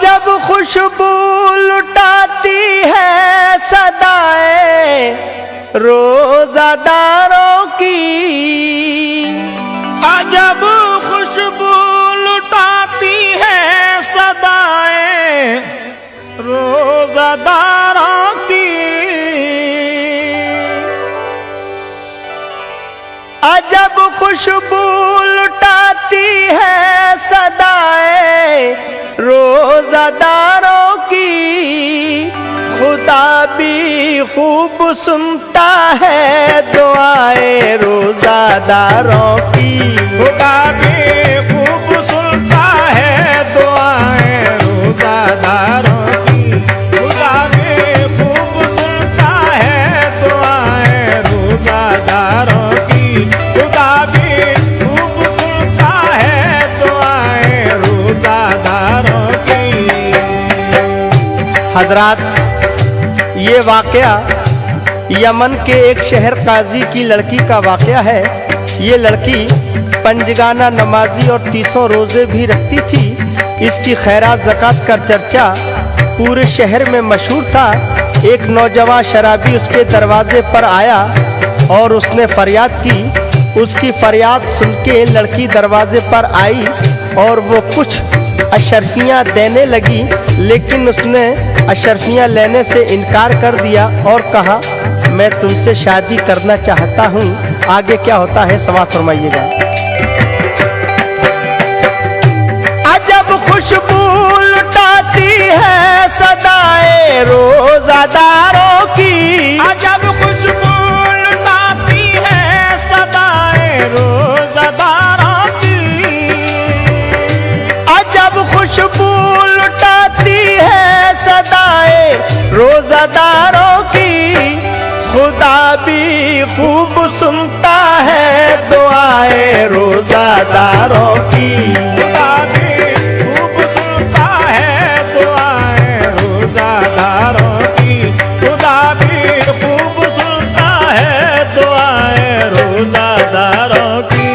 अजब खुशबू लुटाती है सदाएं रोजादारों की। अजब खुशबू लुटाती है सदाएं रोजादारों की। अजब खुशबू लुटाती है सदाएं रोजादारों की। खुदा भी खूब सुनता है दुआएं रोजादारों की। खुदा भी खूब सुनता है दुआएं रोजादारों की। खुदा भी खूब सुनता है दुआएं रोजादारों की। खुदा भी खूब सुनता है दुआएं रोजादारों की। हजरात, ये वाकया यमन के एक शहर काजी की लड़की का वाकया है। ये लड़की पंजगाना नमाजी और 300 रोजे भी रखती थी। इसकी खैरात ज़कात का चर्चा पूरे शहर में मशहूर था। एक नौजवान शराबी उसके दरवाजे पर आया और उसने फरियाद की। उसकी फरियाद सुन के लड़की दरवाजे पर आई और वो कुछ अशर्फियाँ देने लगी, लेकिन उसने अशर्फियाँ लेने से इनकार कर दिया और कहा, मैं तुमसे शादी करना चाहता हूँ। आगे क्या होता है समाअत फरमाइएगा। अजब खुशबू लुटाती है सदाएं रोजादारों की। अजब खुशबू लुटाती है सदाएं रोजादारों की। अजब खुशबू लुटाती है सदाएं रोजादारों की। खुदा भी खूब सुनता है दुआएं रोजादारों की। खुदा भी खूब सुनता है दुआएं रोजादारों की। खुदा भी खूब सुनता है दुआएं रोजादारों की।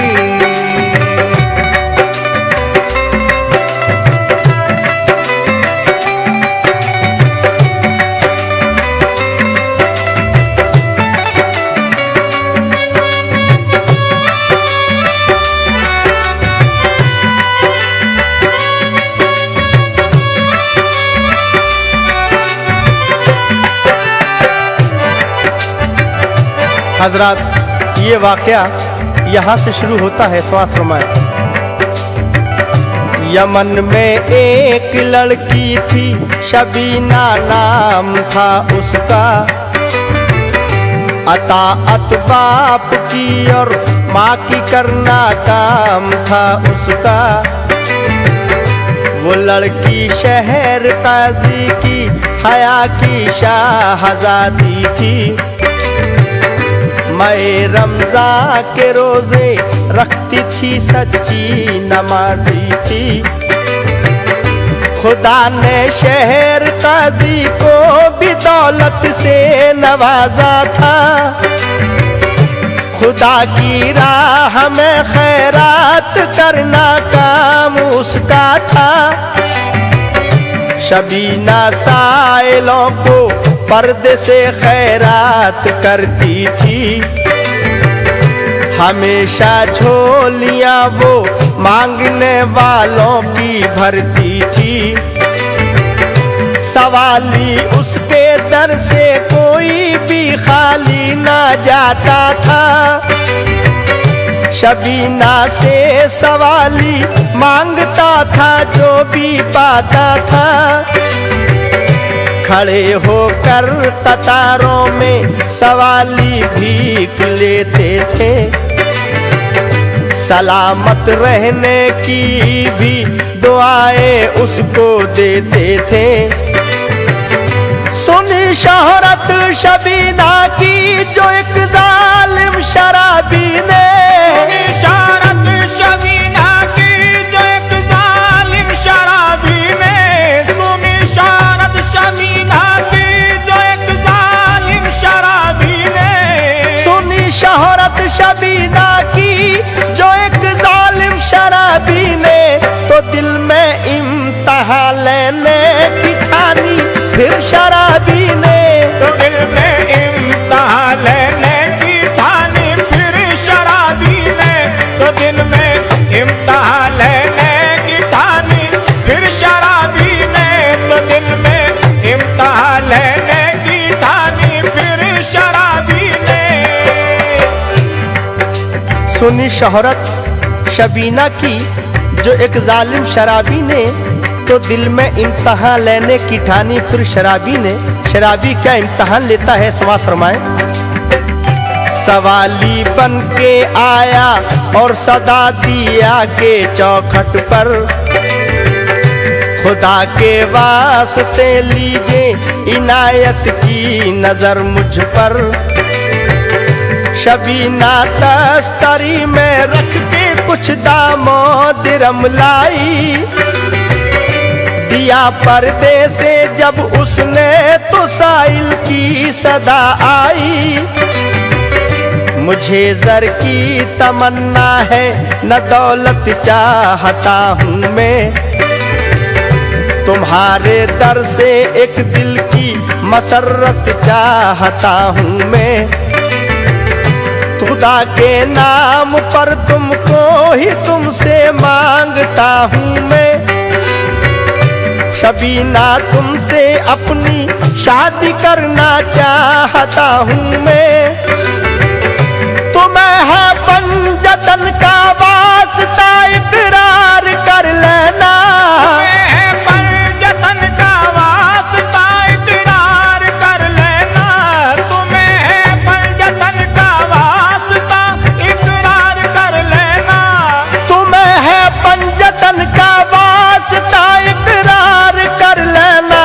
हजरात, ये वाकया यहाँ से शुरू होता है। समाअत फरमाएं। यमन में एक लड़की थी, शबीना नाम था उसका। अताअत बाप की और माँ की करना काम था उसका। वो लड़की शहर काजी की हया की शाहजादी थी। मैं रमज़ा के रोजे रखती थी, सच्ची नमाजी थी। खुदा ने शहर काजी को भी दौलत से नवाजा था। खुदा की राह में खैरात करना काम उसका था। शबीना साइलों को पर्दे से खैरात करती थी। हमेशा झोलियां वो मांगने वालों की भरती थी। सवाली उसके दर से कोई भी खाली ना जाता था। शबीना से सवाली मांगता था जो भी पाता था। खड़े होकर कतारों में सवाली भीख लेते थे। सलामत रहने की भी दुआएं उसको देते थे। सुनी शोहरत शबीना की जो एक जालिम शराबी ने। शोहरत शबीना की जो एक जालिम शराबी ने। सुनी शोहरत शबीना की जो एक जालिम शराबी ने। सुनी शोहरत शबीना की जो एक जालिम शराबी ने। तो दिल में इम्तिहान इम्तहान लेने की ठानी फिर शराबी ने। तो दिल में इम्तिहान लेने की ठानी फिर शराबी ने। तो दिल में इम्तिहान लेने की ठानी फिर शराबी ने। तो दिल में इम्तिहान लेने की ठानी फिर शराबी ने। सुनी शोहरत शबीना की जो एक जालिम शराबी ने, तो दिल में इम्तहान लेने की ठानी फिर शराबी ने। शराबी क्या इम्तहान लेता है, समाज फरमाए। सवाली बन के आया और सदा दिया के चौखट पर, खुदा के वास्ते लीजिए इनायत की नजर मुझ पर। शबीना तस्तरी में रख के कुछ दामो दिरम लाई, दिया पर्दे से जब उसने तो साइल की सदा आई। मुझे ज़र की तमन्ना है न दौलत चाहता हूँ मैं, तुम्हारे दर से एक दिल की मसरत चाहता हूँ मैं। खुदा के नाम पर तुमको ही तुमसे मांगता हूँ मैं। शबीना तुमसे अपनी शादी करना चाहता हूँ मैं। तुम्हें है पंजतन का वास्ता इकरार कर लेना। तुम्हें है पंजतन का वास्ता इकरार कर लेना। तुम्हें है पंजतन का वास्ता इकरार कर लेना। तुम्हें है पंजतन का वास्ता इकरार कर लेना।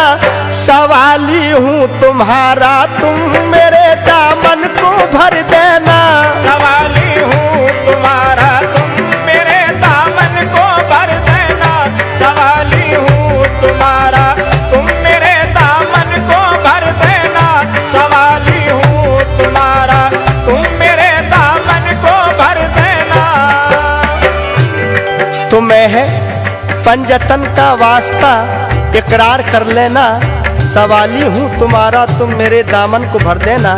सवाली हूँ तुम्हारा, तुम मेरे दामन को भर देना। सवाली हूँ तुम्हारा, तुम मेरे दामन को भर देना। सवाली हूँ तुम्हारा, तुम मेरे दामन को भर देना। सवाली हूँ तुम्हारा, तुम मेरे दामन को भर देना। तुम्हें है पंजतन का वास्ता इकरार कर लेना। सवाली हूँ तुम्हारा, तुम मेरे दामन को भर देना।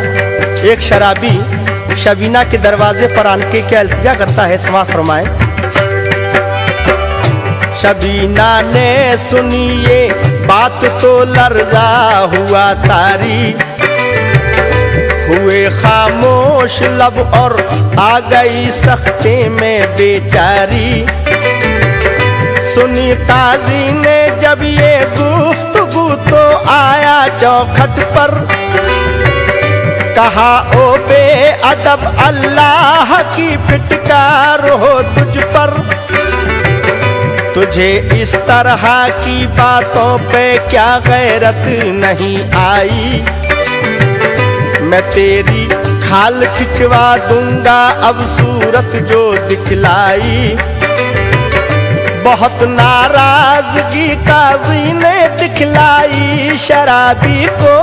एक शराबी शबीना के दरवाजे पर आके क्या इल्तिजा करता है, समाज फरमाए। शबीना ने सुनी ये बात तो लर्जा हुआ तारी, हुए खामोश लब और आ गई सख्ते में बेचारी। सुनी काजी ने जब ये गुफ्तगू तो आया चौखट पर, कहा ओ बेअदब अल्लाह की फिटकार हो तुझ पर। तुझे इस तरह की बातों पे क्या गैरत नहीं आई, मैं तेरी खाल खिंचवा दूंगा अब सूरत जो दिखलाई। बहुत नाराजगी काजी ने दिखलाई शराबी को,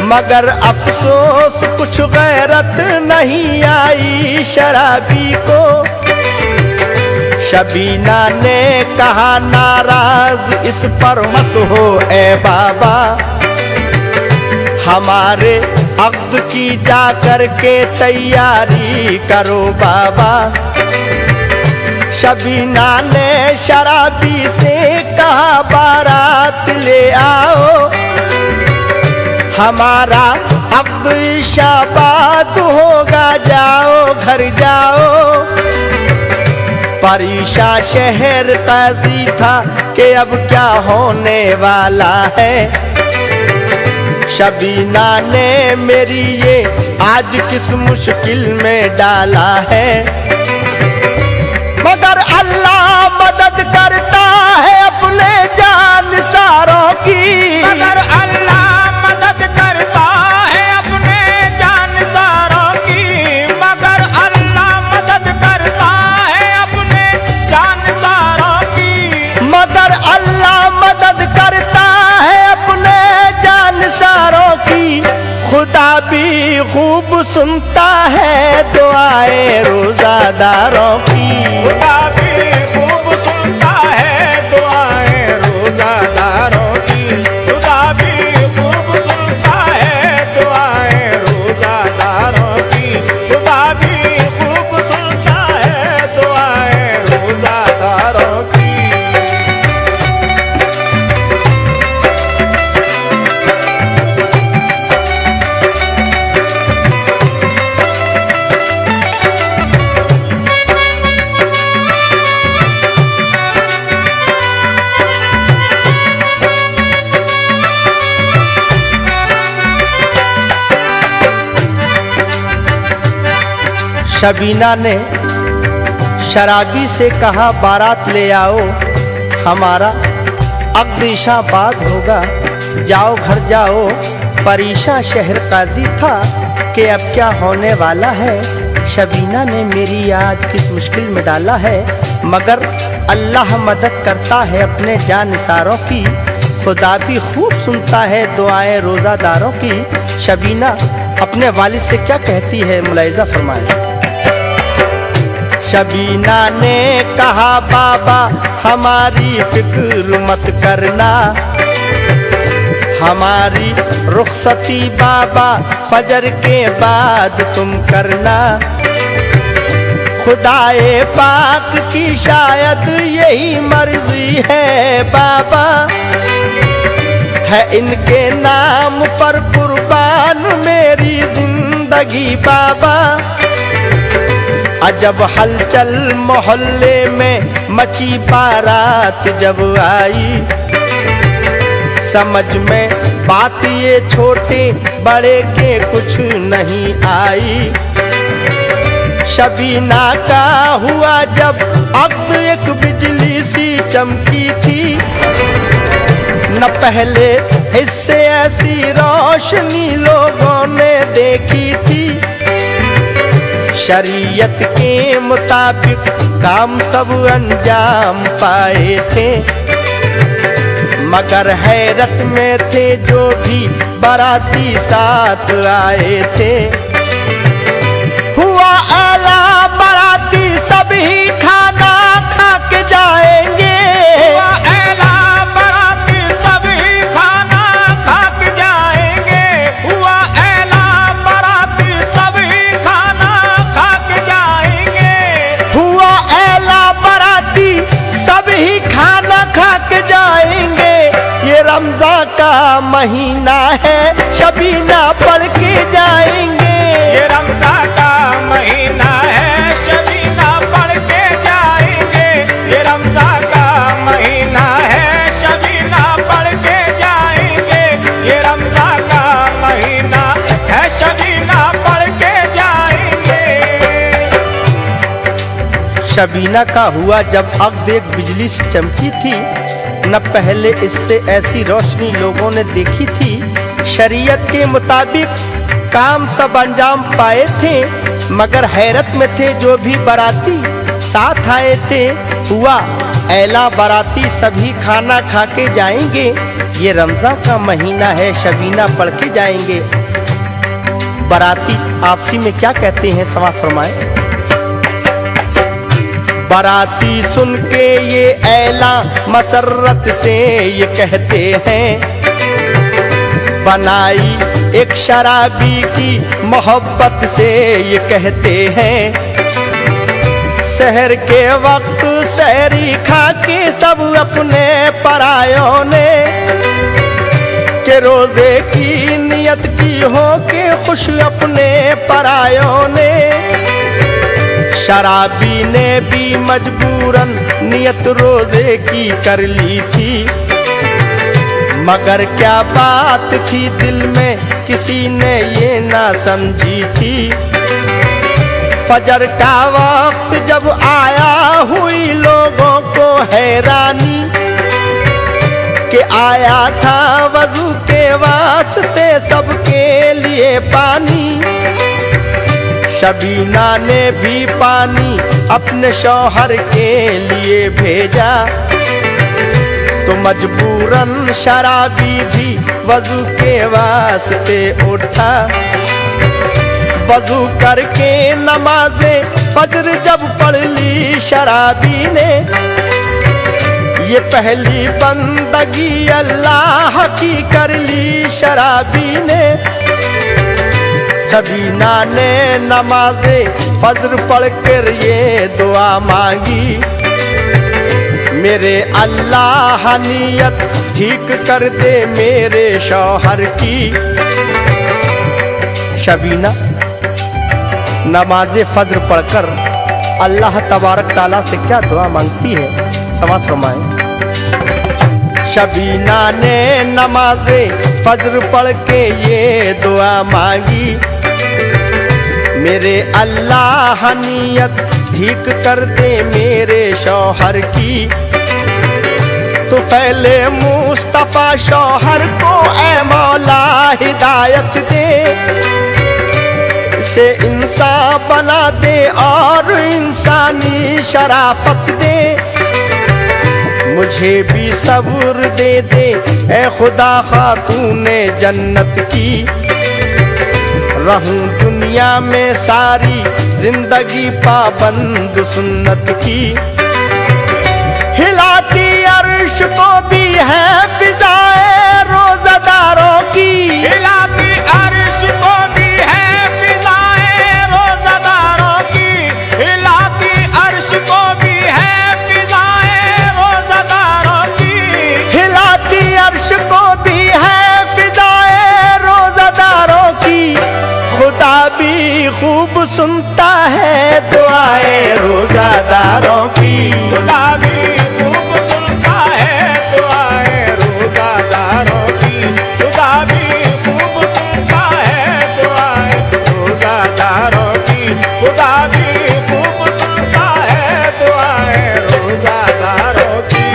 मगर अफसोस कुछ गैरत नहीं आई शराबी को। शबीना ने कहा नाराज इस पर मत हो ए बाबा, हमारे अक़्द की जा कर के तैयारी करो बाबा। शबीना ने शराबी से कहा बारात ले आओ, हमारा अक़्द शाबाद होगा, जाओ घर जाओ। परीशा शहर काजी था कि अब क्या होने वाला है। शबीना ने मेरी ये आज किस मुश्किल में डाला है, मगर अल्लाह मदद करता है अपने जानसारों की। मगर अल्लाह मदद करता है अपने जानसारों की। मगर अल्लाह मदद करता है अपने जानसारों की। मगर अल्लाह मदद करता है अपने जानसारों की। खुदा भी खूब सुनता है दुआएं रोजादारों की। खुदा भी खूब सुनता है दुआएं शबीना ने शराबी से कहा बारात ले आओ, हमारा अग्निशाबाद होगा, जाओ घर जाओ। परेशान शहर काजी था कि अब क्या होने वाला है, शबीना ने मेरी आज किस मुश्किल में डाला है। मगर अल्लाह मदद करता है अपने जानिसारों की, खुदा भी खूब सुनता है दुआएं रोज़ादारों की। शबीना अपने वालिद से क्या कहती है, मुलाहिज़ा फरमाए। शबीना ने कहा बाबा हमारी फिक्र मत करना, हमारी रुखसती बाबा फजर के बाद तुम करना। खुदाए पाक की शायद यही मर्जी है बाबा, है इनके नाम पर कुर्बान मेरी जिंदगी बाबा। अजब हलचल मोहल्ले में मची बारात जब आई, समझ में बात ये छोटे बड़े के कुछ नहीं आई। शबीना का हुआ जब अब्द एक बिजली सी चमकी थी, न पहले इससे ऐसी रोशनी लोगों ने देखी थी। शरीयत के मुताबिक काम सब अंजाम पाए थे, मगर हैरत में थे जो भी बाराती साथ आए थे। हुआ आला बाराती सभी खाना खा के जाएंगे, हुआ आला बाराती सभी खाना खा के जाएंगे, हुआ आला बाराती सभी खाना खा के जाएंगे, हुआ आला बाराती सभी खाना खा के जाएंगे। ये रमज़ान का महीना है, शबीना पढ़ के जाएंगे। ये रमज़ान का महीना है, शबीना पढ़ के जाएंगे। ये रमज़ान का महीना है, शबीना पढ़ के जाएंगे। ये रमज़ान का महीना है, शबीना पढ़ के जाएंगे। शबीना का हुआ जब अब्द एक बिजली से चमकी थी, न पहले इससे ऐसी रोशनी लोगों ने देखी थी। शरीयत के मुताबिक काम सब अंजाम पाए थे, मगर हैरत में थे जो भी बाराती साथ आए थे। हुआ ऐला बाराती सभी खाना खा के जाएंगे। ये रमज़ान का महीना है, शबीना पढ़ के जाएंगे। बाराती आपसी में क्या कहते हैं, समाज फरमाए। बाराती सुन के ये ऐला मसरत से ये कहते हैं, बनाई एक शराबी की मोहब्बत से ये कहते हैं। सहर के वक्त सहरी खा के सब अपने परायों ने, के रोजे की नियत की हो के खुश अपने परायों ने। शराबी ने भी मजबूरन नियत रोजे की कर ली थी, मगर क्या बात थी दिल में किसी ने ये ना समझी थी। फजर का वक्त जब आया हुई लोगों को हैरानी, कि आया था वजू के वास्ते सबके लिए पानी। शबीना ने भी पानी अपने शौहर के लिए भेजा, तो मजबूरन शराबी भी वजू के वास्ते उठा। वजू करके नमाज़े फजर जब पढ़ ली शराबी ने, ये पहली बंदगी अल्लाह की कर ली शराबी ने। शबीना ने नमाज़े फजर पढ़ कर ये दुआ मांगी, मेरे अल्लाह नियत ठीक कर दे मेरे शौहर की। शबीना नमाज़े फजर पढ़कर अल्लाह तबारक ताला से क्या दुआ मांगती है, समाज फरमाएं। शबीना ने नमाज़े फजर पढ़ के ये दुआ मांगी, मेरे अल्लाह नियत ठीक कर दे मेरे शौहर की। तो फैले मुस्तफा शौहर को ऐ मौला हिदायत दे, से इंसान बना दे और इंसानी शराफत दे। मुझे भी सब्र दे दे ए खुदा खातूने जन्नत की। रहूं दुनिया में सारी जिंदगी पाबंद सुन्नत की। हिलाती अर्श को भी है फिजाए रोज़ादारों की। हिलाती अर्श को भी है फिजाए रोज़ादारों की। हिलाती अर्श को भी है फिजाए रोज़ादारों की। हिलाती अर्श को भी है फिजाए रोज़ादारों की। खुदा भी खूब सुनता है दुआएं रोज़ादारों की। खुदा भी खूब सुनता है दुआएं रोज़ादारों की। खुदा भी खूब सुनता है दुआएं रोज़ादारों की। खुदा भी खूब सुनता है दुआएं रोज़ादारों की।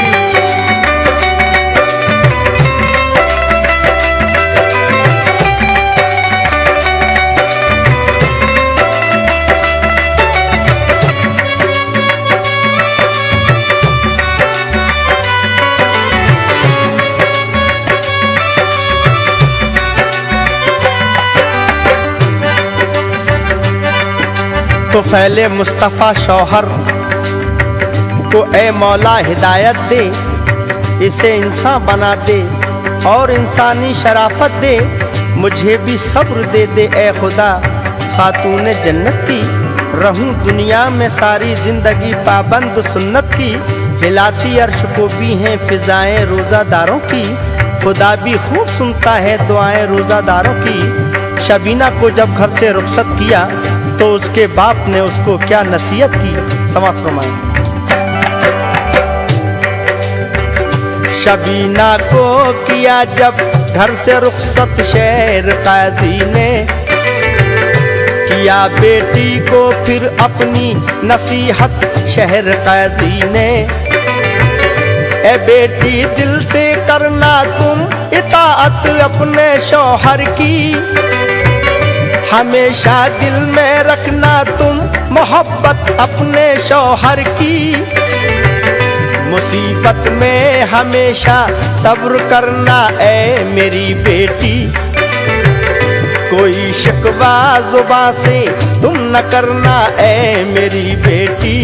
तो फैले मुस्तफ़ा शौहर को ए मौला हिदायत दे, इसे इंसान बना दे और इंसानी शराफत दे। मुझे भी सब्र दे दे ए खुदा खातून जन्नत की। रहूं दुनिया में सारी जिंदगी पाबंद सुन्नत की। हिलाती अर्श को भी हैं फिजाएं रोज़ादारों की। खुदा भी खूब सुनता है दुआएं रोज़ादारों की। शबीना को जब घर से रुखसत किया तो उसके बाप ने उसको क्या नसीहत की, समाज फरमाएं। शबीना को किया जब घर से रुखसत शहर काजी ने, किया बेटी को फिर अपनी नसीहत शहर काजी ने। ए बेटी दिल से करना तुम इताअत अपने शौहर की। हमेशा दिल में रखना तुम मोहब्बत अपने शौहर की। मुसीबत में हमेशा सब्र करना ए मेरी बेटी। कोई शिकवा जुबां से तुम न करना ए मेरी बेटी।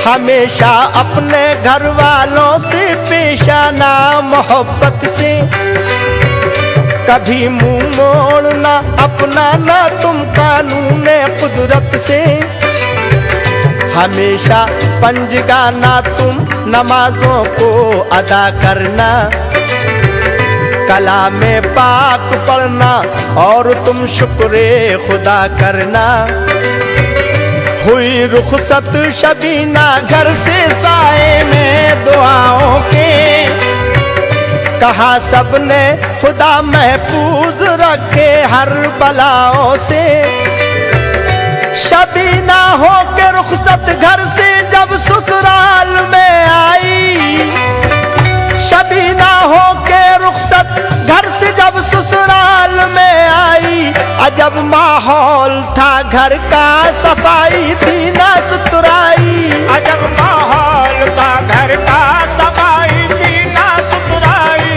हमेशा अपने घर वालों से पेश आना मोहब्बत से। कभी मुंह मोड़ना अपना ना तुम कानून कुदरत से। हमेशा पंजगाना तुम नमाजों को अदा करना। कलाम पाक पढ़ना और तुम शुक्र खुदा करना। हुई रुखसत शबीना घर से साए में दुआओं के। कहा सबने खुदा महफूज रखे हर बलाओं से। शबीना हो के रुखसत घर से जब ससुराल में आई। शबीना हो के रुखसत घर से जब ससुराल में आई। अजब माहौल था घर का, सफाई थी ना सुथराई। अजब माहौल था घर का, सफाई थी ना सुथराई।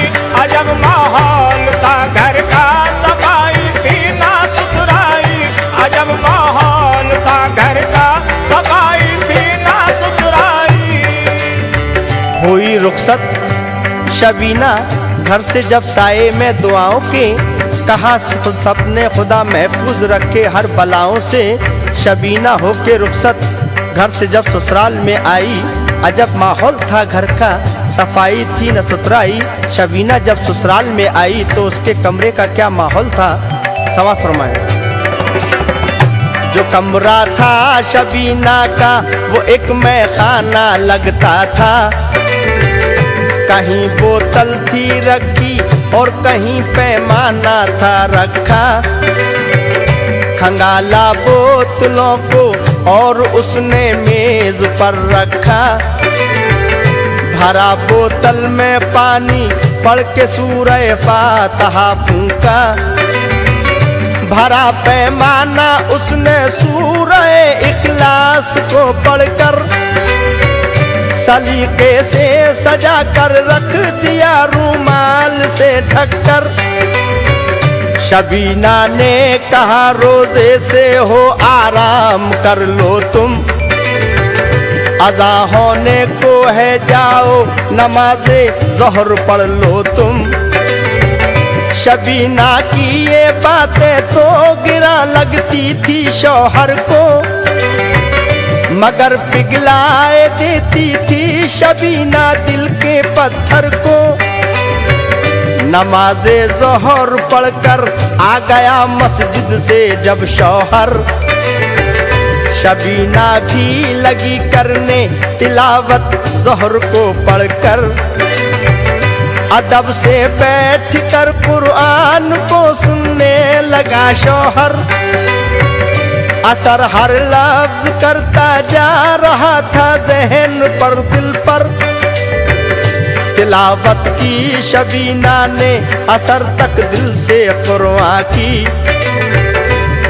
अजब माहौल था घर का, सफाई थी ना सुथराई। अजब माहौल था घर का, सफाई थी ना सुथराई। हुई रुखसत शबीना घर से जब साए में दुआओं के। कहा सबने खुदा महफूज रखे हर बलाओं से। शबीना होके रुखसत घर से जब ससुराल में आई। अजब माहौल था घर का, सफाई थी न सुथराई। शबीना जब ससुराल में आई तो उसके कमरे का क्या माहौल था, समाज फरमाएं। जो कमरा था शबीना का वो एक मैखाना लगता था। कहीं बोतल थी रखी और कहीं पैमाना था रखा। खंगाला बोतलों को और उसने मेज पर रखा। भरा बोतल में पानी पढ़ के सूरह फातिहा फूंका। भरा पैमाना उसने सूरह इखलास को पढ़कर सलीके से सजा कर रख दिया रूमाल से ढककर। शबीना ने कहा रोजे से हो आराम कर लो तुम, अज़ा होने को है जाओ नमाज़े ज़ोहर पढ़ लो तुम। शबीना की ये बातें तो गिरा लगती थी शौहर को, मगर पिघलाए देती थी शबीना दिल के पत्थर को। नमाज़े ज़ोहर पढ़कर आ गया मस्जिद से जब शौहर, शबीना भी लगी करने तिलावत ज़ोहर को पढ़कर। अदब से बैठ कर कुरान को सुनने लगा शौहर, असर हर लफ्ज़ करता जा रहा था ज़हन पर दिल पर। तिलावत की शबीना ने असर तक दिल से कुरान की।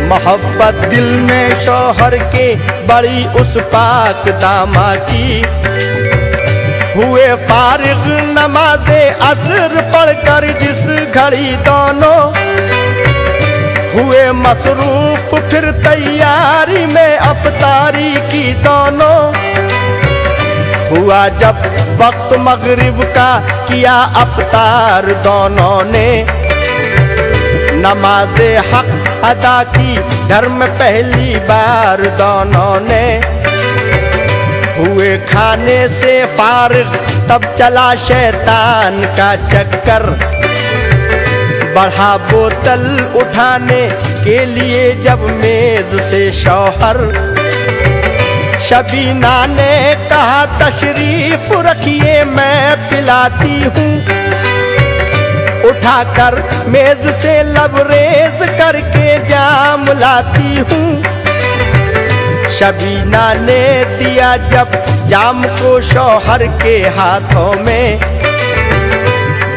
मोहब्बत दिल में शौहर के बड़ी उस पाक दामा की। हुए फारिग नमाज़े असर पढ़कर जिस घड़ी दोनों, हुए मसरूफ फिर तैयारी में अफ्तारी की दोनों। हुआ जब वक्त मगरिब का किया अफ्तार दोनों ने, नमाज़े हक अदा की घर में पहली बार दोनों ने। हुए खाने से फारिग तब चला शैतान का चक्कर, बढ़ा बोतल उठाने के लिए जब मेज से शौहर। शबीना ने कहा तशरीफ रखिए मैं पिलाती हूँ, उठाकर मेज से लबरेज करके जाम लाती हूँ। शबीना ने दिया जब जाम को शौहर के हाथों में,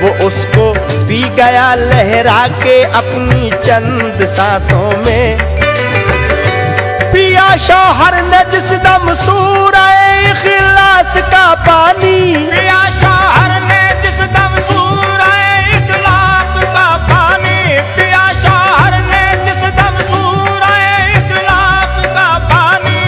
वो उसको पी गया लहरा के अपनी चंद सांसों में। पिया शौहर ने जिस दम सूरह इखलास का पानी, पिया शौहर ने जिस दम सूरह इखलास का पानी, पिया शौहर ने जिस दम सूरह इखलास का पानी,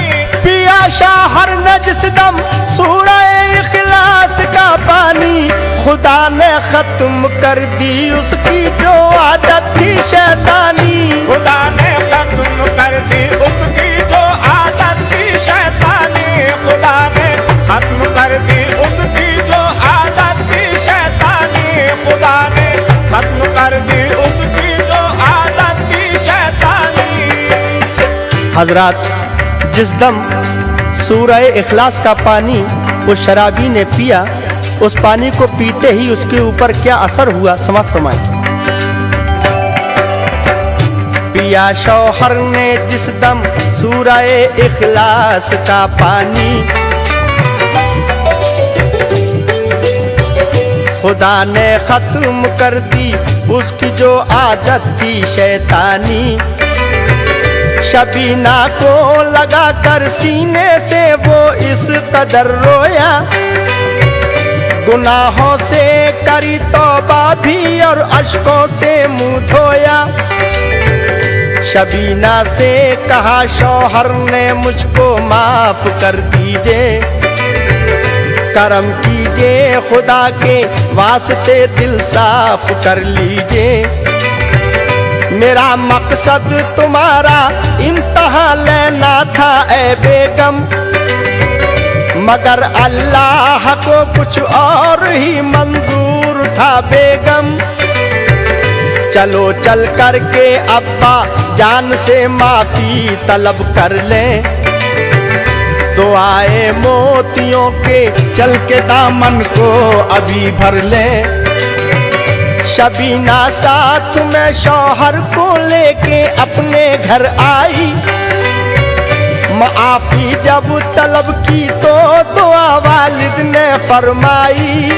पिया शौहर ने जिस दम सूरह इखलास का पानी। खुदा ने खत्म कर दी उसकी जो आदत थी शैतानी, खुदा ने खत्म कर दी उसकी जो आदत थी शैतानी, खुदा ने खत्म कर दी उसकी जो आदत थी शैतानी, खुदा ने खत्म कर दी उसकी जो आदत थी शैतानी। हजरात, जिस दम सूरह इखलास का पानी उस शराबी ने पिया, उस पानी को पीते ही उसके ऊपर क्या असर हुआ समाज फरमाएं। पिया शौहर ने जिस दम सूरह इखलास का पानी, खुदा ने खत्म कर दी उसकी जो आदत थी शैतानी। शबीना को लगा कर सीने से वो इस कदर रोया, गुनाहों से करी तौबा भी और अश्कों से मुंह धोया। शबीना से कहा शौहर ने मुझको माफ कर दीजिए, करम कीजिए खुदा के वास्ते दिल साफ कर लीजिए। मेरा मकसद तुम्हारा इम्तिहा लेना था ए बेगम, मगर अल्लाह को कुछ और ही मंजूर था बेगम। चलो चल करके अब्बा जान से माफी तलब कर ले, दुआए मोतियों के चल के दामन को अभी भर ले। शबीना साथ में शौहर को लेके अपने घर आई। माफी जब तलब की तो दुआ वालिद ने फरमाई।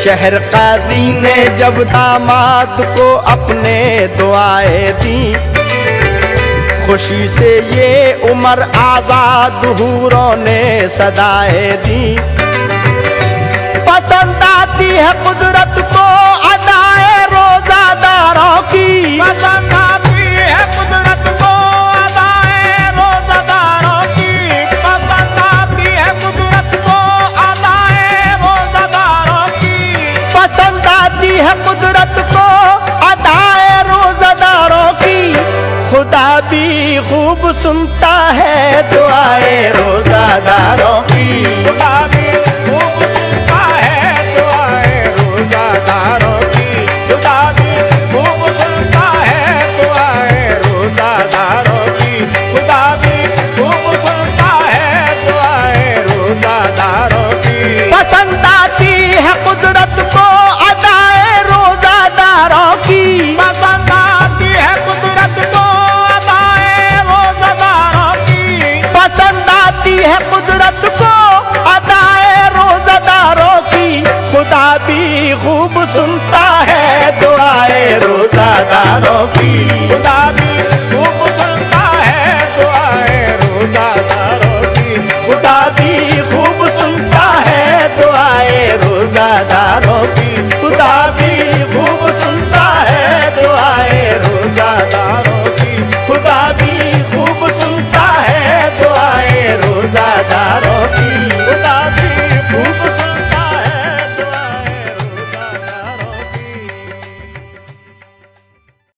शहर काजी ने जब दामाद को अपने दुआएं दी, खुशी से ये उम्र आजाद हूरों ने सदाएं दी। पसंद आती है कुदरत को अदाए रोजादारों की, पसंद आती है कुदरत को अदाए रोजादारों की, पसंद आती है कुदरत को अदाए रोजादारों की, पसंद आती है कुदरत को अदाए रोजादारों की। खुदा भी खूब सुनता है दुआए रोजादारों की। खुदा भी खूब सुनता है दुआए रोजादारों की, खुदा भी खूब सुनता है दुआए रोजादारों की, खुदा भी खूब सुनता है दुआए रोजादारों की। पसंद आती है कुदरत को अदाए रोजादारों की, पसंद आती है कुदरत को अदाए रोजादारों की, पसंद आती है कुदरत को अदाए रोजादारों की। खुदा भी खूब सुनता है दुआए रोजादारों की।